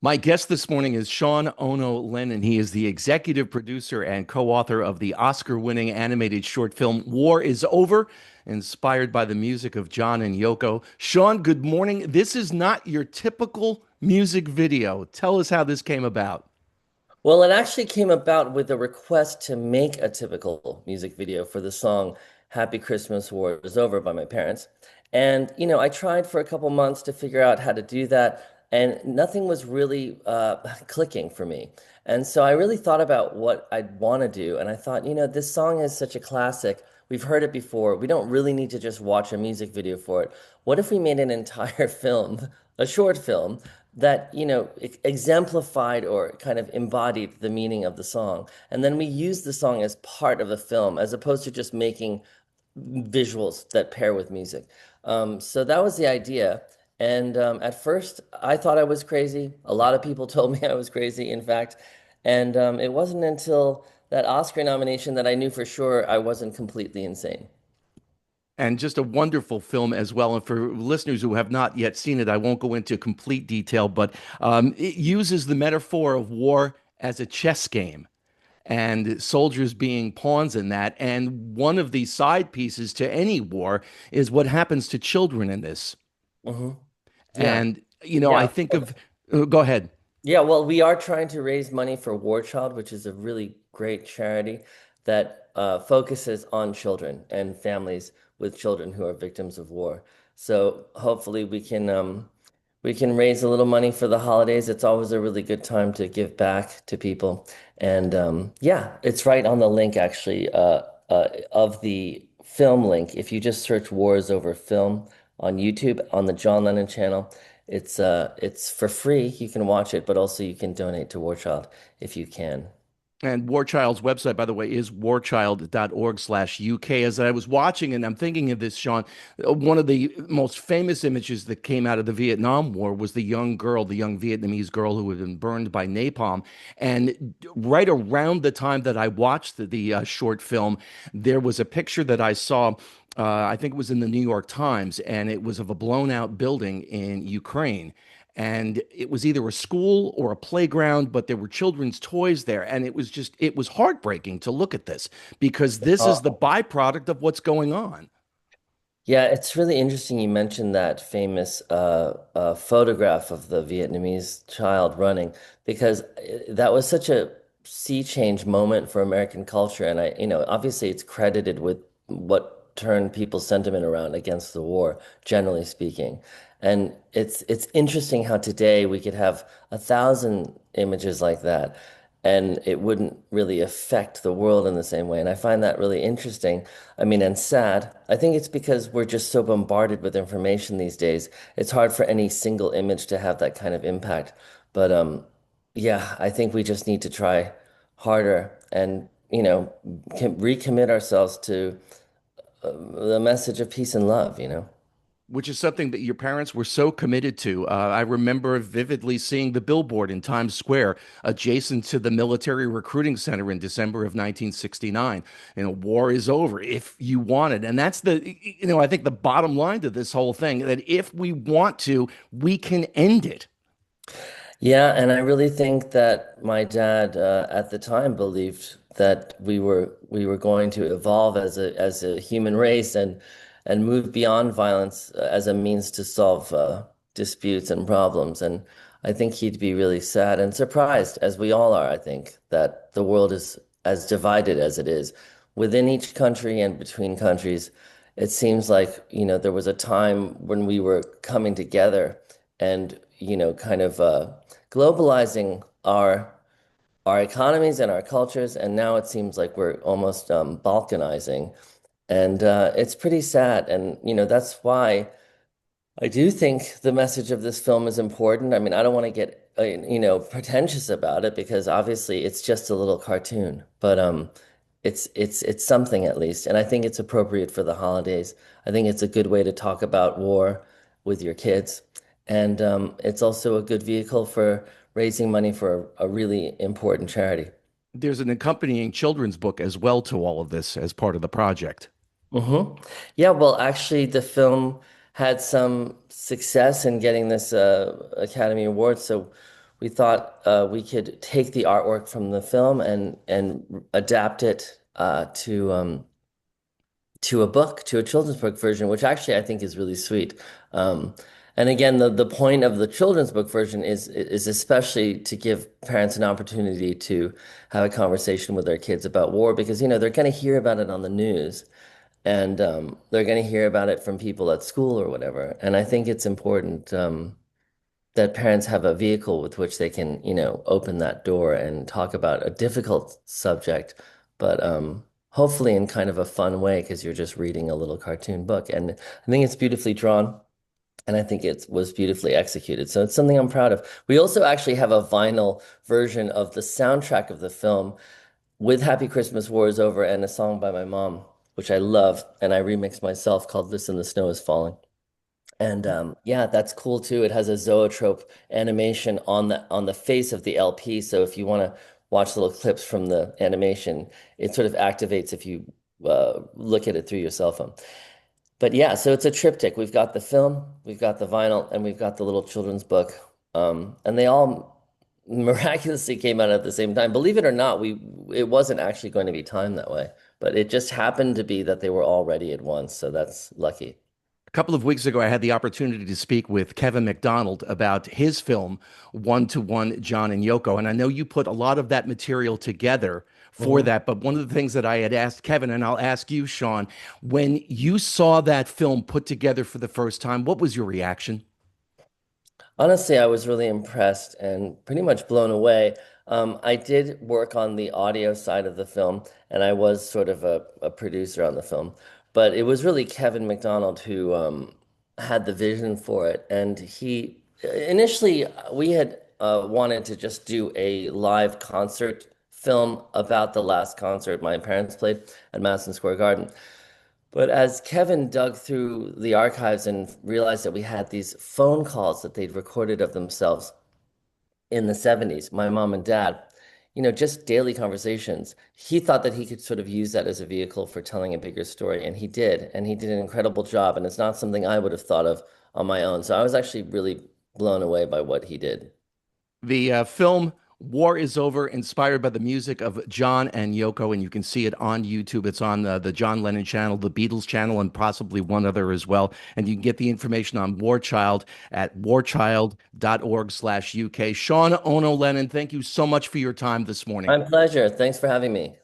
My guest this morning is Sean Ono Lennon. He is the executive producer and co-author of the Oscar-winning animated short film War is Over, inspired by the music of John and Yoko. Sean, good morning. This is not your typical music video. Tell us how this came about. Well, it actually came about with a request to make a typical music video for the song Happy Christmas, War is Over by my parents. And, I tried for a couple months to figure out how to do that, and nothing was really clicking for me. And so I really thought about what I'd want to do. And I thought, this song is such a classic. We've heard it before. We don't really need to just watch a music video for it. What if we made an entire film, a short film, that exemplified or kind of embodied the meaning of the song, and then we use the song as part of the film as opposed to just making visuals that pair with music. So that was the idea. And at first I thought I was crazy. A lot of people told me I was crazy, in fact. And it wasn't until that Oscar nomination that I knew for sure I wasn't completely insane. And just a wonderful film as well. And for listeners who have not yet seen it, I won't go into complete detail, but it uses the metaphor of war as a chess game and soldiers being pawns in that. And one of the side pieces to any war is what happens to children in this. Hmm. Yeah. And, I Yeah. think of, go ahead. Yeah, well, we are trying to raise money for War Child, which is a really great charity that focuses on children and families with children who are victims of war. So hopefully we can raise a little money for the holidays. It's always a really good time to give back to people. And yeah, it's right on the link actually of the film link. If you just search Wars Over Film on YouTube on the John Lennon channel, it's for free. You can watch it, but also you can donate to War Child if you can. And War Child's website, by the way, is warchild.org/UK. As I was watching and I'm thinking of this, Sean, one of the most famous images that came out of the Vietnam War was the young girl, the young Vietnamese girl who had been burned by napalm. And right around the time that I watched the short film, there was a picture that I saw. I think it was in the New York Times, and it was of a blown out building in Ukraine. And it was either a school or a playground, but there were children's toys there. And it was heartbreaking to look at this because this is the byproduct of what's going on. Yeah, it's really interesting you mentioned that famous photograph of the Vietnamese child running because that was such a sea change moment for American culture. And obviously it's credited with what turned people's sentiment around against the war, generally speaking. And it's interesting how today we could have 1,000 images like that and it wouldn't really affect the world in the same way. And I find that really interesting. I mean, and sad. I think it's because we're just so bombarded with information these days. It's hard for any single image to have that kind of impact. But yeah, I think we just need to try harder and, recommit ourselves to the message of peace and love. Which is something that your parents were so committed to. I remember vividly seeing the billboard in Times Square adjacent to the military recruiting center in December of 1969. War is over if you want it. And that's I think the bottom line to this whole thing that if we want to, we can end it. Yeah, and I really think that my dad at the time believed that we were going to evolve as a human race and move beyond violence as a means to solve disputes and problems. And I think he'd be really sad and surprised, as we all are, I think, that the world is as divided as it is within each country and between countries. It seems like, there was a time when we were coming together and, kind of globalizing our economies and our cultures, and now it seems like we're almost balkanizing, and it's pretty sad. And that's why I do think the message of this film is important. I mean, I don't want to get pretentious about it because obviously it's just a little cartoon, but it's something at least, and I think it's appropriate for the holidays. I think it's a good way to talk about war with your kids, and it's also a good vehicle for raising money for a really important charity. There's an accompanying children's book as well to all of this as part of the project. Hmm. Yeah, well, actually, the film had some success in getting this Academy Award, so we thought we could take the artwork from the film and adapt it to a book, to a children's book version, which actually I think is really sweet. Um, and again, the point of the children's book version is especially to give parents an opportunity to have a conversation with their kids about war because they're going to hear about it on the news and they're going to hear about it from people at school or whatever. And I think it's important that parents have a vehicle with which they can, open that door and talk about a difficult subject, but hopefully in kind of a fun way because you're just reading a little cartoon book. And I think it's beautifully drawn. And I think it was beautifully executed. So it's something I'm proud of. We also actually have a vinyl version of the soundtrack of the film with Happy Christmas War is Over and a song by my mom, which I love. And I remixed myself called Listen, the Snow is Falling. And yeah, that's cool too. It has a zoetrope animation on the face of the LP. So if you want to watch little clips from the animation, it sort of activates if you look at it through your cell phone. But yeah, so it's a triptych. We've got the film, we've got the vinyl, and we've got the little children's book. And they all miraculously came out at the same time. Believe it or not, it wasn't actually going to be timed that way, but it just happened to be that they were all ready at once. So that's lucky. A couple of weeks ago, I had the opportunity to speak with Kevin McDonald about his film, One to One, John and Yoko. And I know you put a lot of that material together for Mhm. that. But one of the things that I had asked Kevin, and I'll ask you, Sean, when you saw that film put together for the first time, what was your reaction? Honestly, I was really impressed and pretty much blown away. I did work on the audio side of the film, and I was sort of a producer on the film. But it was really Kevin McDonald who had the vision for it. And he initially, we had wanted to just do a live concert film about the last concert my parents played at Madison Square Garden. But as Kevin dug through the archives and realized that we had these phone calls that they'd recorded of themselves in the 70s, my mom and dad, just daily conversations, he thought that he could sort of use that as a vehicle for telling a bigger story. And he did. And he did an incredible job. And it's not something I would have thought of on my own. So I was actually really blown away by what he did. The film War is Over, inspired by the music of John and Yoko, and you can see it on YouTube. It's on the John Lennon channel, the Beatles channel, and possibly one other as well. And you can get the information on War Child at warchild.org/UK. Sean Ono Lennon, thank you so much for your time this morning. My pleasure. Thanks for having me.